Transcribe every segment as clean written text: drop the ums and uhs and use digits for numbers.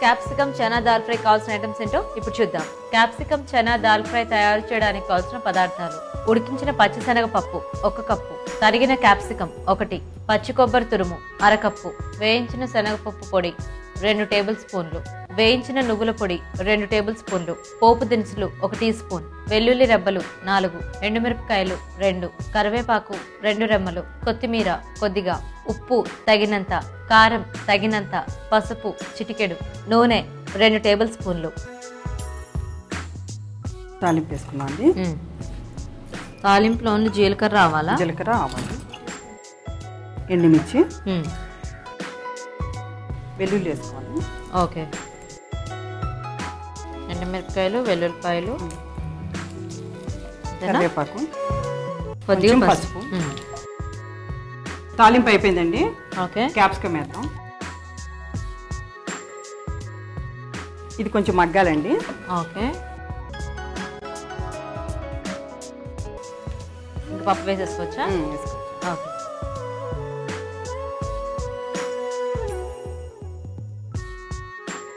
Capsicum chana dal fry కావాల్సిన items ఏంటో ఇప్పుడు చూద్దాం. క్యాప్సికమ్ చనా దాల్ ఫ్రై తయారు చేయడానికి కావాల్సిన పదార్థాలు: ఉడికించిన పచ్చిశనగపప్పు 1 కప్పు, తరిగిన క్యాప్సికమ్ 1, పచ్చి కొబ్బరి తురుము 1/2 కప్పు, వేయించిన శనగపప్పు పొడి 2 టేబుల్ స్పూన్లు, వేయించిన నువ్వుల పొడి 2 టేబుల్ స్పూన్లు, పోపు దినుసులు 1 టీ స్పూన్, వెల్లుల్లి రెబ్బలు 4, ఎండుమిరపకాయలు 2, కరివేపాకు 2 రెమ్మలు, కొత్తిమీర కొద్దిగా, ఉప్పు తగినంత, కారం తగినంత, పసుపు చిటికెడు, నూనె 2 టేబుల్ స్పూన్లు. తాలింపు వేసుకున్నాం అండి. తాలింపులో ఓన్లీ జీలకర్ర ఆవాలా? జీలకర్ర ఆవాలు, ఎండుమిర్చి, వెల్లుల్లి వేసుకోవాలి. ఓకే, ఎండుమిరపకాయలు, వెల్లుల్లిపాయలు, కరివేపాకు, కొద్దిగా పసుపు. తాలింపు అయిపోయిందండి. ఓకే, క్యాప్సికమ్ వేద్దాం. ఇది కొంచెం మగ్గాలండి. ఓకే, ఇంకా పప్పు వేసేసుకోవచ్చా? ఓకే,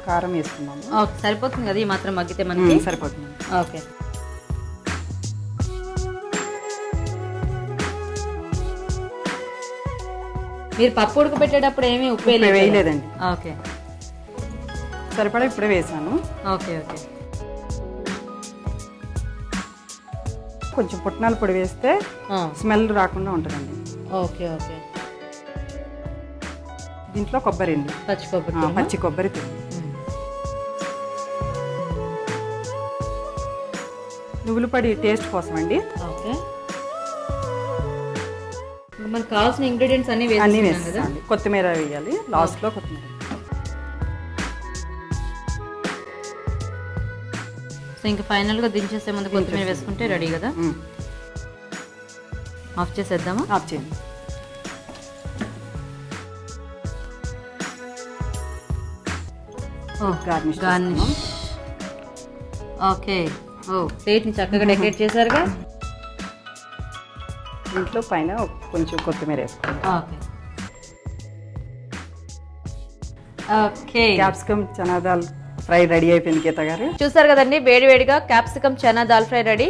కారం వేసుకున్నాము. ఓకే, సరిపోతుంది కదా ఈ మాత్రం మగ్గితే మనకి? సరిపోతుంది. ఓకే, మీరు పప్పు ఉడకబెట్టేటప్పుడు ఏమీ ఉప్పు వేయలేదండి. ఓకే, సరిపడా ఇప్పుడే వేసాను. ఓకే, ఓకే, కొంచెం పుట్నాల పొడి వేస్తే స్మెల్ రాకుండా ఉంటుందండి. Okay, okay. దీంట్లో కొబ్బరి అండి, పచ్చి కొబ్బరి తురుము, నువ్వుల పొడి టేస్ట్ కోసం అండి. ఓకే, మనకు కావాల్సిన ఇంగ్రీడియంట్స్ అన్ని వేస్తామండి. కొత్తిమీర వేయాలి లాస్ట్ లో. కొత్తిమీర సో ఇంకా ఫైనల్ గా దించేసే ముందు కొత్తిమీర వేసుకుంటే రెడీ కదా. ఆఫ్ చేసేద్దామా? ఆఫ్ చేయండి. గార్నిష్. ఓకే, ప్లేట్ ని చక్కగా డెకరేట్ చేశారుగా. దీంట్లో పైన కొంచెం కొత్తిమీర వేసుకోండి. Okay, okay, capsicum chana dal fry ready అయిపోయింది గీత గారు. చూసారు కదండి, వేడివేడిగా capsicum chana dal fry ready.